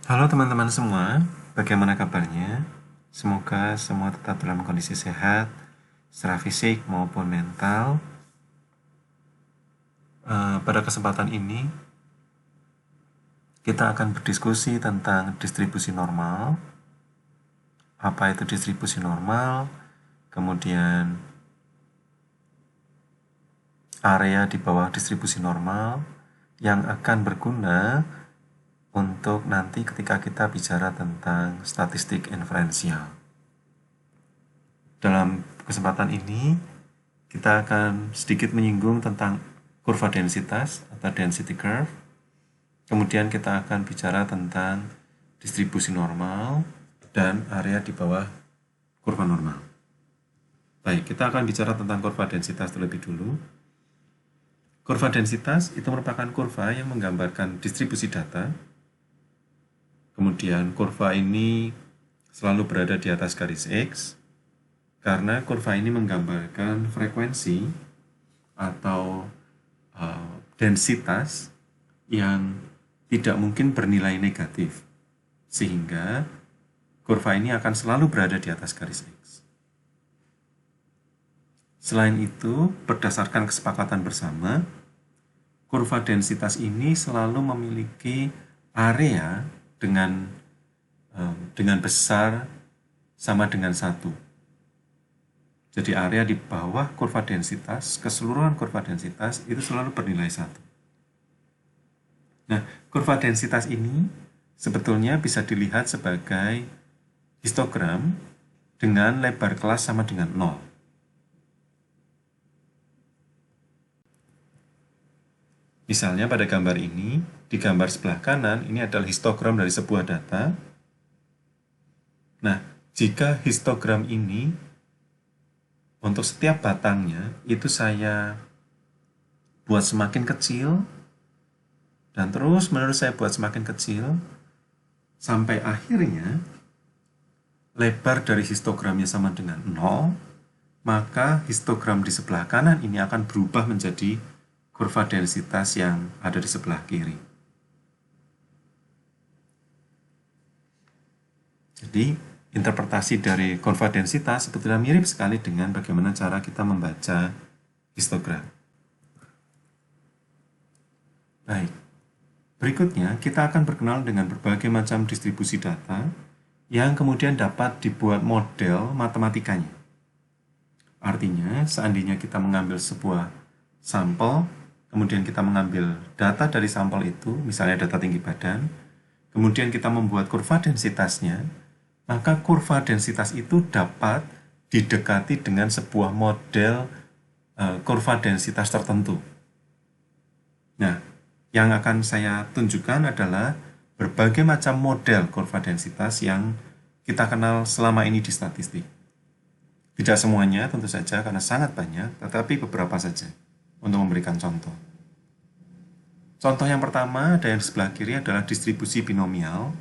Halo teman-teman semua, bagaimana kabarnya? Semoga semua tetap dalam kondisi sehat, secara fisik maupun mental. Pada kesempatan ini, kita akan berdiskusi tentang distribusi normal. Apa itu distribusi normal? Kemudian area di bawah distribusi normal yang akan berguna untuk nanti ketika kita bicara tentang statistik inferensial. Dalam kesempatan ini, kita akan sedikit menyinggung tentang kurva densitas atau density curve. Kemudian kita akan bicara tentang distribusi normal dan area di bawah kurva normal. Baik, kita akan bicara tentang kurva densitas terlebih dulu. Kurva densitas itu merupakan kurva yang menggambarkan distribusi data. Kemudian kurva ini selalu berada di atas garis X, karena kurva ini menggambarkan frekuensi atau densitas yang tidak mungkin bernilai negatif, sehingga kurva ini akan selalu berada di atas garis X. Selain itu, berdasarkan kesepakatan bersama, kurva densitas ini selalu memiliki area dengan besar sama dengan 1. Jadi area di bawah kurva densitas, keseluruhan kurva densitas itu selalu bernilai 1. Nah, kurva densitas ini sebetulnya bisa dilihat sebagai histogram dengan lebar kelas sama dengan 0. Misalnya pada gambar ini, di gambar sebelah kanan, ini adalah histogram dari sebuah data. Nah, jika histogram ini, untuk setiap batangnya, itu saya buat semakin kecil, dan terus menerus saya buat semakin kecil, sampai akhirnya, lebar dari histogramnya sama dengan 0, maka histogram di sebelah kanan ini akan berubah menjadi kurva densitas yang ada di sebelah kiri. Jadi, interpretasi dari kurva densitas sebetulnya mirip sekali dengan bagaimana cara kita membaca histogram. Baik, berikutnya kita akan berkenal dengan berbagai macam distribusi data yang kemudian dapat dibuat model matematikanya. Artinya, seandainya kita mengambil sebuah sampel, kemudian kita mengambil data dari sampel itu, misalnya data tinggi badan, kemudian kita membuat kurva densitasnya, maka kurva densitas itu dapat didekati dengan sebuah model kurva densitas tertentu. Nah, yang akan saya tunjukkan adalah berbagai macam model kurva densitas yang kita kenal selama ini di statistik. Tidak semuanya tentu saja karena sangat banyak, tetapi beberapa saja untuk memberikan contoh. Contoh yang pertama, ada yang di sebelah kiri adalah distribusi binomial.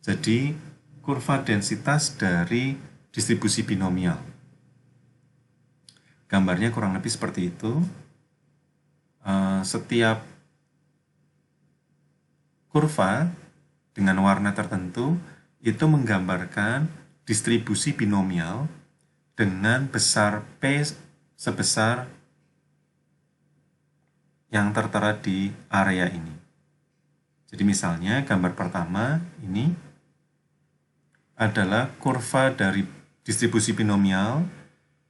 Jadi, kurva densitas dari distribusi binomial. Gambarnya kurang lebih seperti itu. Setiap kurva dengan warna tertentu itu menggambarkan distribusi binomial dengan besar P sebesar yang tertera di area ini. Jadi misalnya gambar pertama ini adalah kurva dari distribusi binomial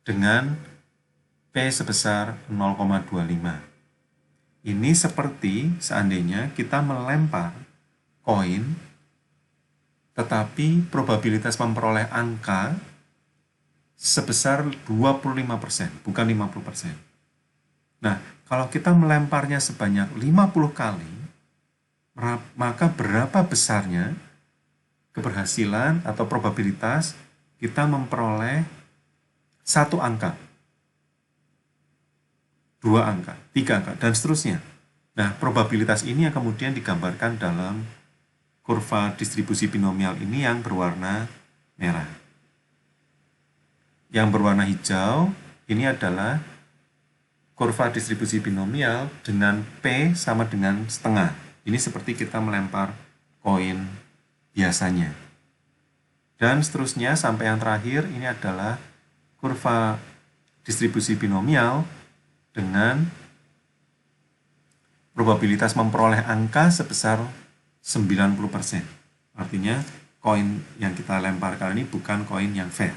dengan P sebesar 0,25. Ini seperti seandainya kita melempar koin, tetapi probabilitas memperoleh angka sebesar 25%, bukan 50%. Nah, kalau kita melemparnya sebanyak 50 kali, maka berapa besarnya keberhasilan atau probabilitas kita memperoleh satu angka, 2 angka, 3 angka, dan seterusnya. Nah, probabilitas ini yang kemudian digambarkan dalam kurva distribusi binomial ini yang berwarna merah. Yang berwarna hijau ini adalah kurva distribusi binomial dengan P sama dengan setengah. Ini seperti kita melempar koin biasanya. Dan seterusnya sampai yang terakhir ini adalah kurva distribusi binomial dengan probabilitas memperoleh angka sebesar 90%. Artinya koin yang kita lempar kali ini bukan koin yang fair.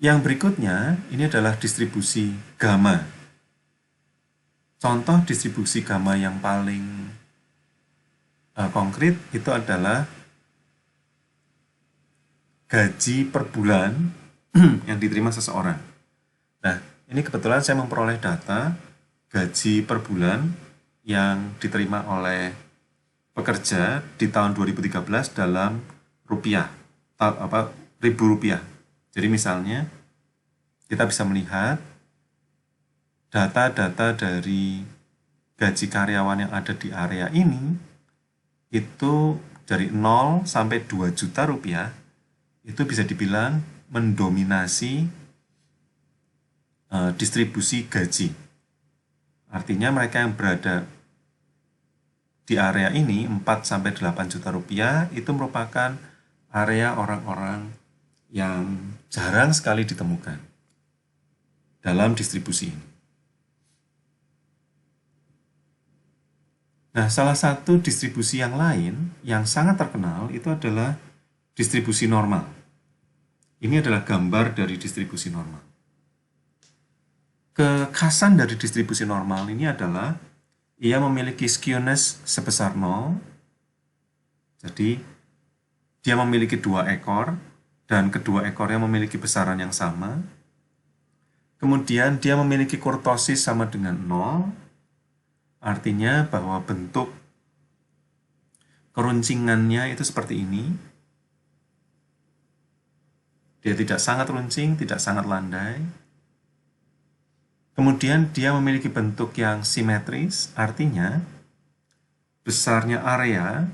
Yang berikutnya ini adalah distribusi gamma. Contoh distribusi gamma yang paling konkret itu adalah gaji per bulan yang diterima seseorang. Nah, ini kebetulan saya memperoleh data gaji per bulan yang diterima oleh pekerja di tahun 2013 dalam rupiah, ribu rupiah. Jadi misalnya kita bisa melihat data-data dari gaji karyawan yang ada di area ini itu dari 0 sampai 2 juta rupiah itu bisa dibilang mendominasi distribusi gaji. Artinya mereka yang berada di area ini 4 sampai 8 juta rupiah itu merupakan area orang-orang yang jarang sekali ditemukan dalam distribusi ini. Nah, salah satu distribusi yang lain yang sangat terkenal itu adalah distribusi normal. Ini adalah gambar dari distribusi normal. Kekhasan dari distribusi normal ini adalah ia memiliki skewness sebesar 0. Jadi, dia memiliki 2 ekor dan kedua ekornya memiliki besaran yang sama. Kemudian dia memiliki kurtosis sama dengan 0. Artinya bahwa bentuk keruncingannya itu seperti ini. Dia tidak sangat runcing, tidak sangat landai. Kemudian dia memiliki bentuk yang simetris, artinya besarnya area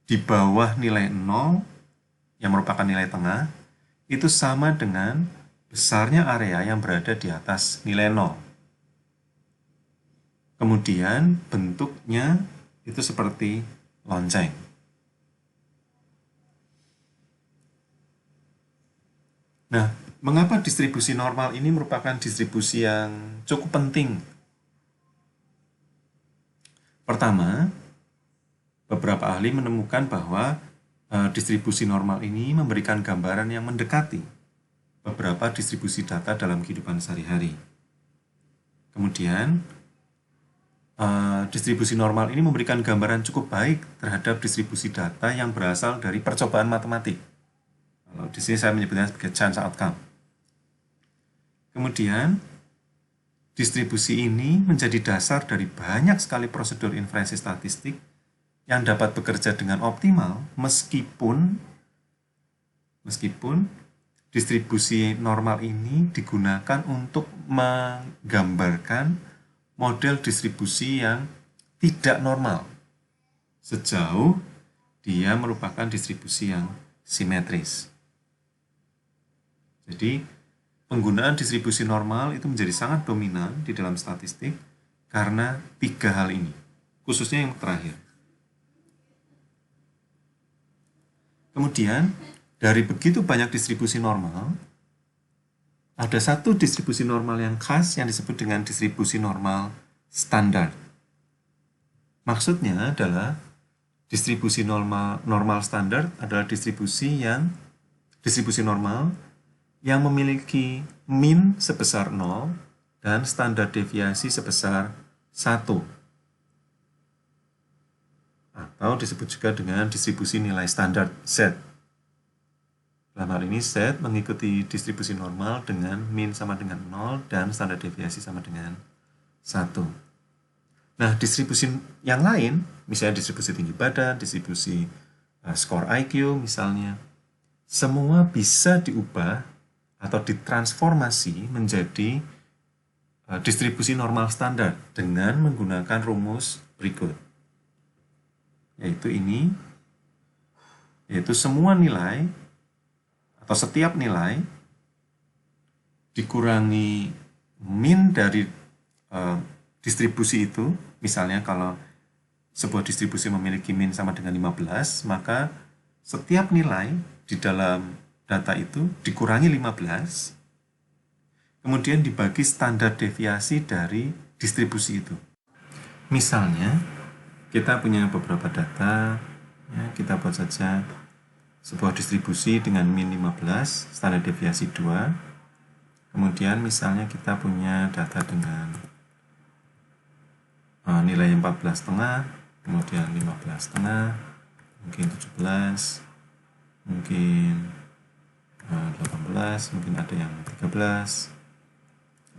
di bawah nilai 0 yang merupakan nilai tengah itu sama dengan besarnya area yang berada di atas nilai 0. Kemudian bentuknya itu seperti lonceng. Nah, mengapa distribusi normal ini merupakan distribusi yang cukup penting? Pertama, beberapa ahli menemukan bahwa distribusi normal ini memberikan gambaran yang mendekati beberapa distribusi data dalam kehidupan sehari-hari. Kemudian, distribusi normal ini memberikan gambaran cukup baik terhadap distribusi data yang berasal dari percobaan matematik. Kalau di sini saya menyebutnya sebagai chance outcome. Kemudian, distribusi ini menjadi dasar dari banyak sekali prosedur inferensi statistik yang dapat bekerja dengan optimal meskipun distribusi normal ini digunakan untuk menggambarkan model distribusi yang tidak normal sejauh dia merupakan distribusi yang simetris. Jadi, penggunaan distribusi normal itu menjadi sangat dominan di dalam statistik karena 3 hal ini, khususnya yang terakhir. Kemudian, dari begitu banyak distribusi normal, ada satu distribusi normal yang khas yang disebut dengan distribusi normal standar. Maksudnya adalah distribusi normal standar adalah distribusi normal yang memiliki min sebesar 0 dan standar deviasi sebesar 1. Atau disebut juga dengan distribusi nilai standar Z. Dalam hal ini Z mengikuti distribusi normal dengan min sama dengan 0 dan standar deviasi sama dengan 1. Nah, distribusi yang lain, misalnya distribusi tinggi badan, distribusi skor IQ misalnya, semua bisa diubah atau ditransformasi menjadi distribusi normal standar dengan menggunakan rumus berikut. Yaitu semua nilai atau setiap nilai dikurangi min dari distribusi itu. Misalnya kalau sebuah distribusi memiliki min sama dengan 15, maka setiap nilai di dalam data itu dikurangi 15, kemudian dibagi standar deviasi dari distribusi itu. Misalnya, kita punya beberapa data, ya, kita buat saja sebuah distribusi dengan min 15, standar deviasi 2. Kemudian misalnya kita punya data dengan nilai 14,5, kemudian 15,5, mungkin 17, mungkin 18, mungkin ada yang 13,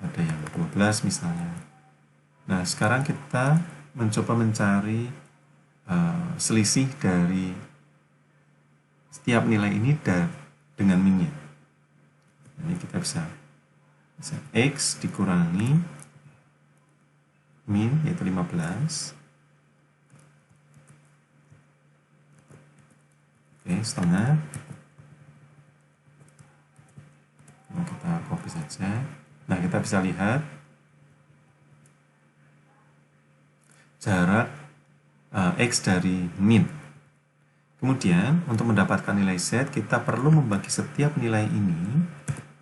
ada yang 12 misalnya. Nah, sekarang kita mencoba mencari selisih dari setiap nilai ini dengan minnya. Ini kita bisa X dikurangi min, yaitu 15. Oke, setengah. Nah, kita copy saja. Nah, kita bisa lihat jarak X dari min. Kemudian, untuk mendapatkan nilai Z, kita perlu membagi setiap nilai ini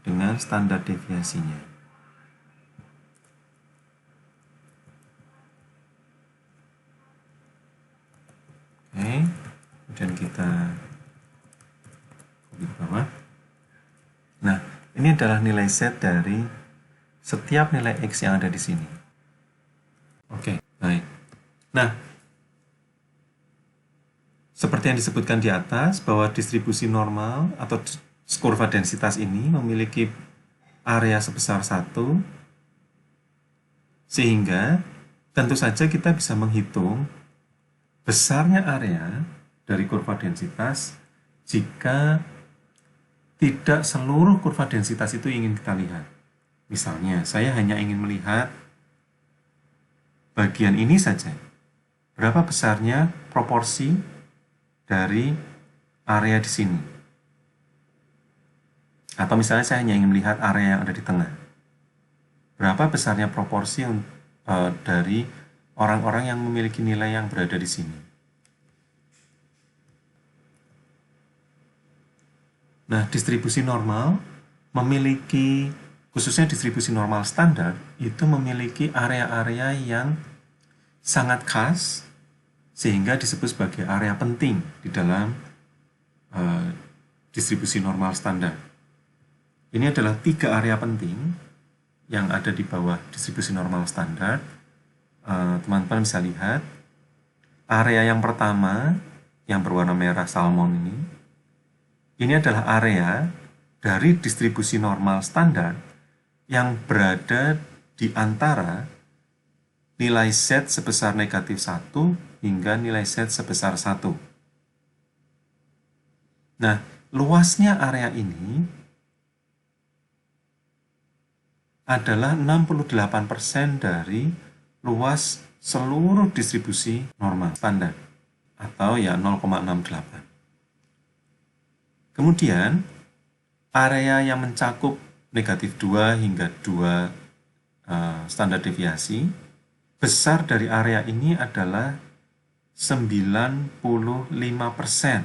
dengan standar deviasinya. Oke, kemudian kita copy ke bawah. Nah, ini adalah nilai Z dari setiap nilai X yang ada di sini. Oke, baik. Nah, seperti yang disebutkan di atas, bahwa distribusi normal atau kurva densitas ini memiliki area sebesar 1, sehingga tentu saja kita bisa menghitung besarnya area dari kurva densitas jika tidak seluruh kurva densitas itu ingin kita lihat. Misalnya, saya hanya ingin melihat bagian ini saja. Berapa besarnya proporsi dari area di sini? Atau misalnya saya hanya ingin melihat area yang ada di tengah. Berapa besarnya proporsi dari orang-orang yang memiliki nilai yang berada di sini? Nah, distribusi normal memiliki, khususnya distribusi normal standar, itu memiliki area-area yang sangat khas, sehingga disebut sebagai area penting di dalam distribusi normal standar. Ini adalah 3 area penting yang ada di bawah distribusi normal standar. Teman-teman bisa lihat, area yang pertama yang berwarna merah salmon ini adalah area dari distribusi normal standar yang berada di antara nilai Z sebesar negatif 1 hingga nilai Z sebesar 1. Nah, luasnya area ini adalah 68% dari luas seluruh distribusi normal standar, atau ya 0,68. Kemudian, area yang mencakup negatif 2 hingga 2 standar deviasi, besar dari area ini adalah 95%,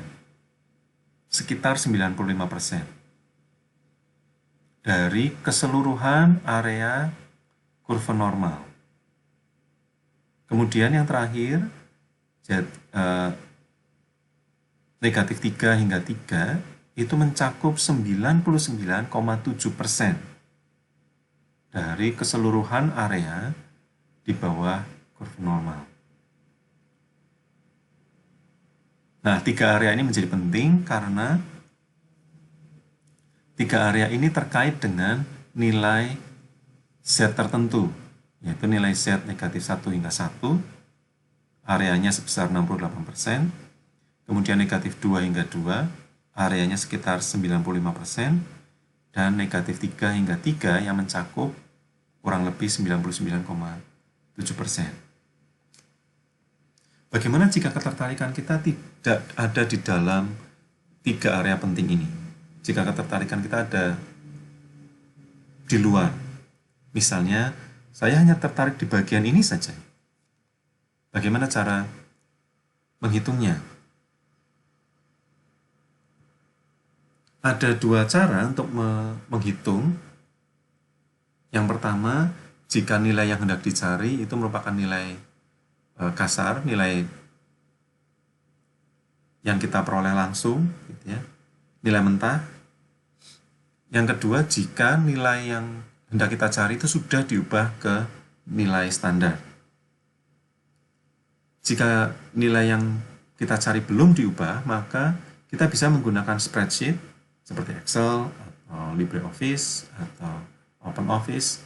sekitar 95% dari keseluruhan area kurva normal. Kemudian yang terakhir, negatif 3 hingga 3 itu mencakup 99,7% dari keseluruhan area di bawah kurva normal. Nah, 3 area ini menjadi penting karena 3 area ini terkait dengan nilai Z tertentu, yaitu nilai Z negatif 1 hingga 1, areanya sebesar 68%, kemudian negatif 2 hingga 2, areanya sekitar 95%, dan negatif 3 hingga 3 yang mencakup kurang lebih 99,7%. Bagaimana jika ketertarikan kita tidak ada di dalam 3 area penting ini? Jika ketertarikan kita ada di luar, misalnya saya hanya tertarik di bagian ini saja. Bagaimana cara menghitungnya. Ada dua cara untuk menghitung. Yang pertama, jika nilai yang hendak dicari itu merupakan nilai kasar, nilai yang kita peroleh langsung, gitu ya, nilai mentah. Yang kedua, jika nilai yang hendak kita cari itu sudah diubah ke nilai standar. Jika nilai yang kita cari belum diubah, maka kita bisa menggunakan spreadsheet seperti Excel, atau LibreOffice, atau OpenOffice,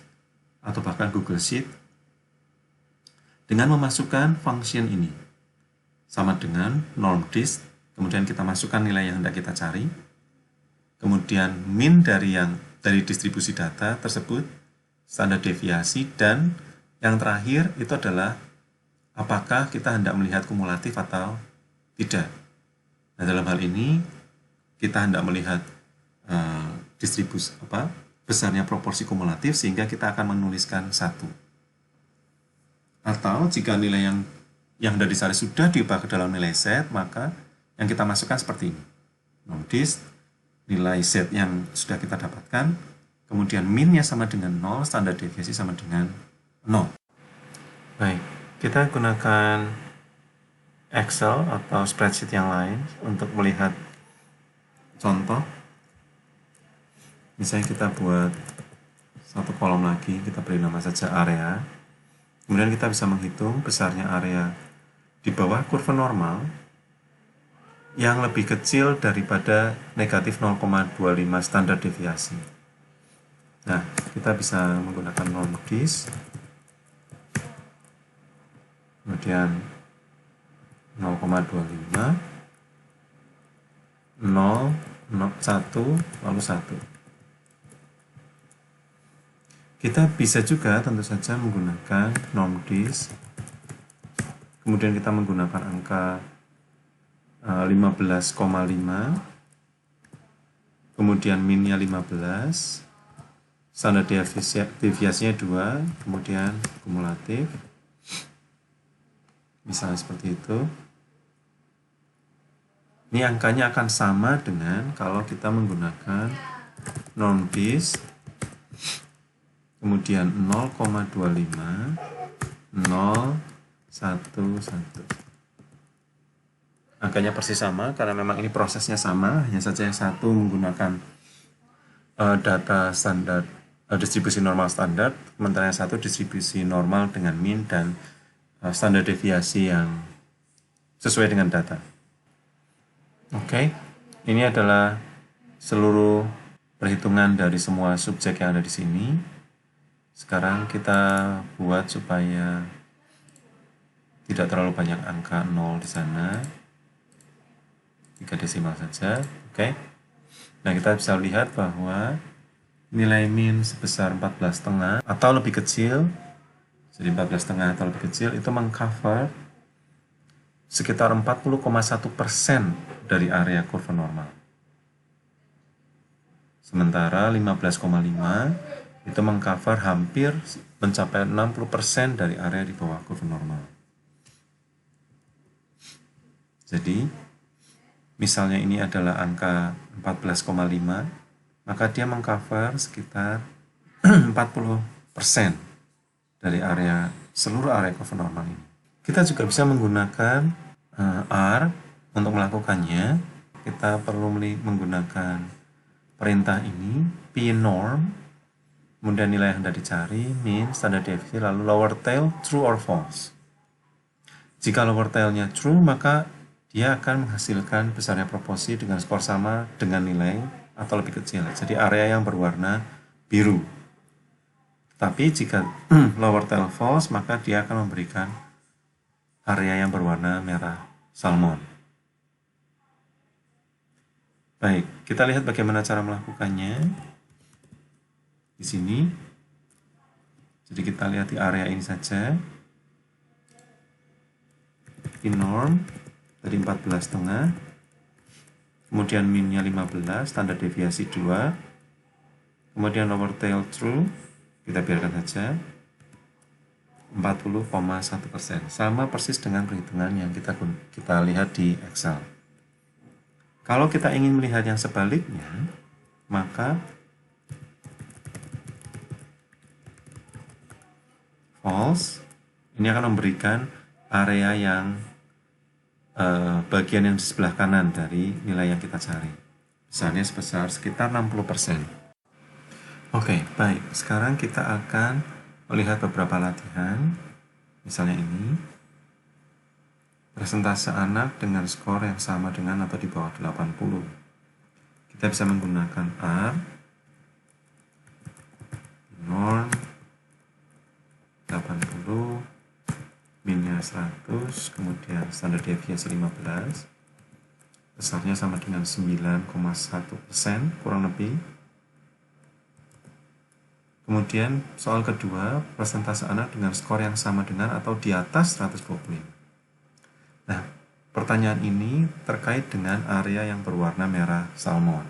atau bahkan Google Sheet dengan memasukkan function ini sama dengan normDist, kemudian kita masukkan nilai yang hendak kita cari, kemudian min dari distribusi data tersebut, standar deviasi, dan yang terakhir itu adalah apakah kita hendak melihat kumulatif atau tidak. Nah, dalam hal ini kita hendak melihat distribusi besarnya proporsi kumulatif, sehingga kita akan menuliskan 1. Atau jika nilai yang hendak dicari sudah diubah ke dalam nilai Z, maka yang kita masukkan seperti ini. Normdist, nilai Z yang sudah kita dapatkan, kemudian minnya sama dengan 0, standar deviasi sama dengan 0. Baik, kita gunakan Excel atau spreadsheet yang lain untuk melihat contoh. Misalnya kita buat satu kolom lagi, kita beri nama saja area. Kemudian kita bisa menghitung besarnya area di bawah kurva normal yang lebih kecil daripada negatif 0,25 standar deviasi. Nah, kita bisa menggunakan normDist, kemudian 0,25, 0, 1, lalu 1. Kita bisa juga tentu saja menggunakan normDist, kemudian kita menggunakan angka 15,5, kemudian minnya 15, standar deviasinya 2, kemudian kumulatif, misalnya seperti itu. Ini angkanya akan sama dengan kalau kita menggunakan normDist, kemudian 0,25, 0, 1. Angkanya persis sama karena memang ini prosesnya sama, hanya saja yang satu menggunakan data standar distribusi normal standar, sementara yang satu distribusi normal dengan min dan standar deviasi yang sesuai dengan data. Oke, ini adalah seluruh perhitungan dari semua subjek yang ada di sini. Sekarang kita buat supaya tidak terlalu banyak angka 0 di sana. 3 desimal saja. Oke. Nah, kita bisa lihat bahwa nilai min sebesar 14,5 atau lebih kecil, jadi 14,5 atau lebih kecil, itu mengcover sekitar 40,1% dari area kurva normal. Sementara 15,5 itu mengcover hampir mencapai 60% dari area di bawah kurva normal. Jadi, misalnya ini adalah angka 14,5, maka dia mengcover sekitar 40% dari seluruh area kurva normal ini. Kita juga bisa menggunakan R untuk melakukannya. Kita perlu menggunakan perintah ini, pnorm, kemudian nilai yang hendak dicari, min, standar deviasi, lalu lower tail, true or false. Jika lower tailnya true, maka dia akan menghasilkan besarnya proporsi dengan skor sama dengan nilai atau lebih kecil. Jadi area yang berwarna biru. Tapi jika lower tail false, maka dia akan memberikan area yang berwarna merah salmon. Baik, kita lihat bagaimana cara melakukannya. Di sini, jadi kita lihat di area ini saja. Norm dari 14,5, kemudian minnya 15, standar deviasi 2, kemudian lower tail true, kita biarkan saja, 40,1%. Sama persis dengan perhitungan yang kita lihat di Excel. Kalau kita ingin melihat yang sebaliknya, maka false ini akan memberikan area yang bagian yang di sebelah kanan dari nilai yang kita cari. Misalnya sebesar sekitar 60%. Oke, baik. Sekarang kita akan melihat beberapa latihan. Misalnya ini. Persentase anak dengan skor yang sama dengan atau di bawah 80. Kita bisa menggunakan R, norm, 80, minnya 100, kemudian standar deviasi 15, besarnya sama dengan 9,1% kurang lebih. Kemudian soal kedua, persentase anak dengan skor yang sama dengan atau di atas 125. Nah, pertanyaan ini terkait dengan area yang berwarna merah salmon.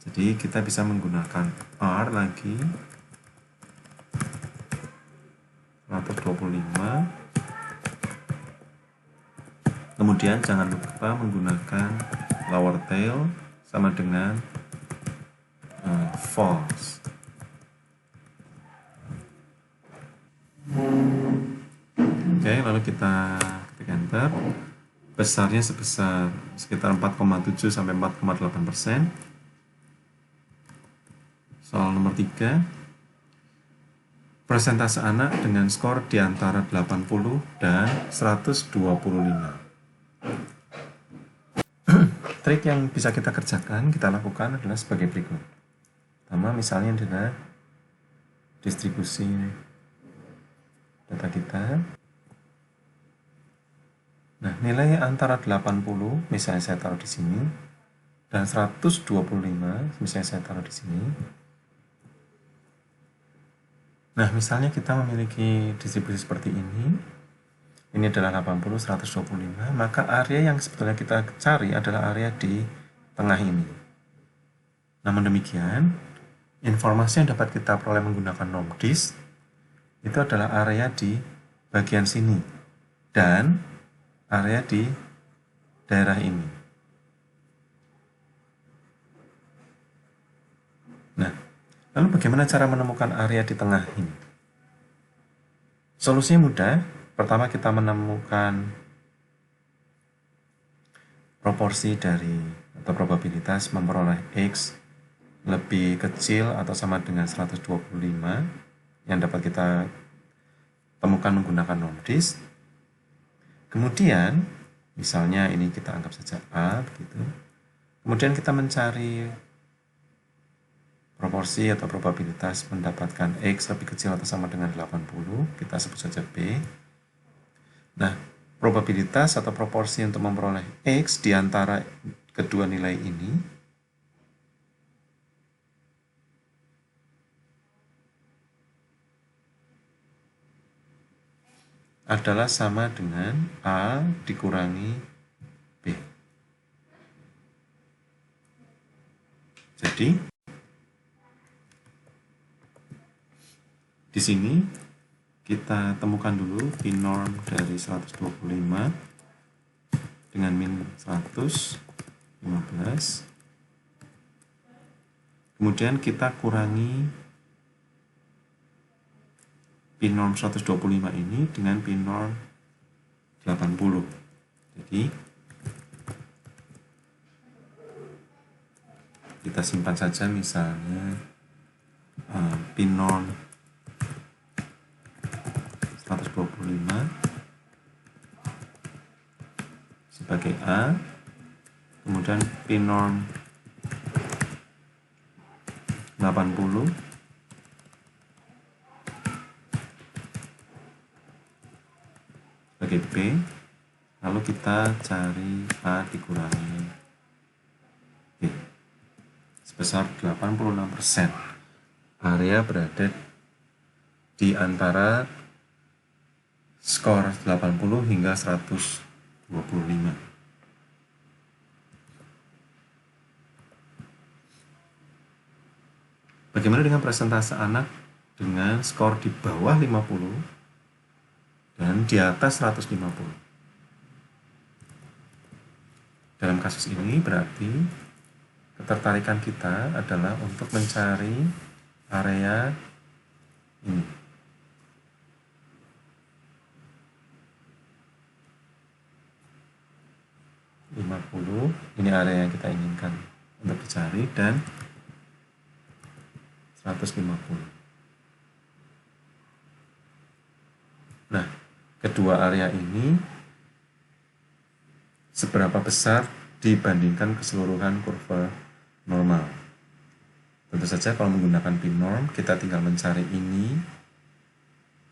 Jadi kita bisa menggunakan R lagi, 125. Kemudian jangan lupa menggunakan lower tail sama dengan false. Oke, lalu kita ketik enter. Besarnya sebesar sekitar 4,7 sampai 4,8%. Soal nomor 3. Persentase anak dengan skor di antara 80 dan 125. Trik yang bisa kita kerjakan, kita lakukan adalah sebagai berikut. Pertama, misalnya adalah distribusi data kita. Nah, nilai antara 80, misalnya saya taruh di sini, dan 125, misalnya saya taruh di sini. Nah, misalnya kita memiliki distribusi seperti ini adalah 80, 125, maka area yang sebetulnya kita cari adalah area di tengah ini. Namun demikian, informasi yang dapat kita peroleh menggunakan NORMDIST itu adalah area di bagian sini dan area di daerah ini. Nah, lalu bagaimana cara menemukan area di tengah ini? Solusinya mudah. Pertama kita menemukan proporsi dari atau probabilitas memperoleh X lebih kecil atau sama dengan 125 yang dapat kita temukan menggunakan NORMDIST. Kemudian, misalnya ini kita anggap saja A, begitu. Kemudian kita mencari proporsi atau probabilitas mendapatkan X lebih kecil atau sama dengan 80, kita sebut saja B. Nah, probabilitas atau proporsi untuk memperoleh X di antara kedua nilai ini adalah sama dengan A dikurangi B. Jadi, di sini kita temukan dulu binorm dari 125 dengan min 115. Kemudian kita kurangi binorm 125 ini dengan binorm 80. Jadi kita simpan saja misalnya binorm 125 sebagai A, kemudian binorm 80 sebagai B, lalu kita cari A dikurangi B sebesar 86%. Area berada di antara skor 80 hingga 125. Bagaimana dengan persentase anak dengan skor di bawah 50 dan di atas 150. Dalam kasus ini berarti ketertarikan kita adalah untuk mencari area ini. Ini area yang kita inginkan untuk dicari, dan 150. Nah, kedua area ini seberapa besar dibandingkan keseluruhan kurva normal? Tentu saja kalau menggunakan binorm, kita tinggal mencari ini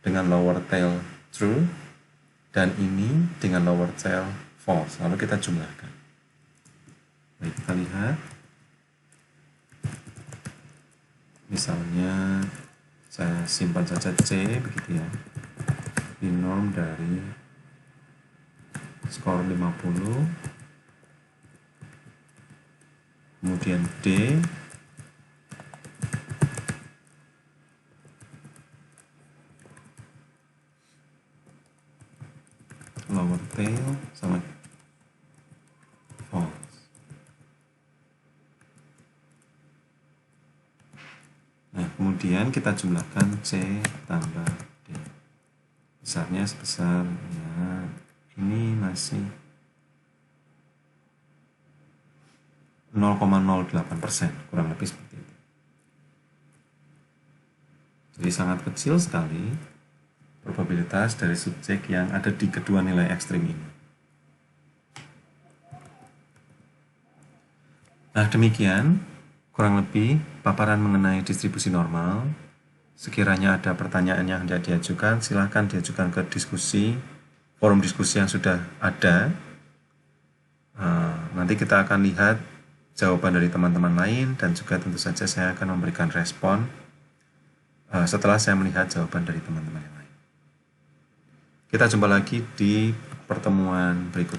dengan lower tail true dan ini dengan lower tail false, lalu kita jumlahkan. Baik, kita lihat. Misalnya saya simpan saja C begitu ya. Binorm dari skor 50, kemudian D lower tail sama false. Nah, kemudian kita jumlahkan C tambah D. Besarnya sebesar, ya, ini masih 0,08%, kurang lebih seperti itu. Jadi sangat kecil sekali probabilitas dari subjek yang ada di kedua nilai ekstrim ini. Nah, demikian kurang lebih paparan mengenai distribusi normal. Sekiranya ada pertanyaan yang hendak diajukan, silahkan diajukan ke diskusi, forum diskusi yang sudah ada. Nanti kita akan lihat jawaban dari teman-teman lain, dan juga tentu saja saya akan memberikan respon setelah saya melihat jawaban dari teman-teman yang lain. Kita jumpa lagi di pertemuan berikutnya.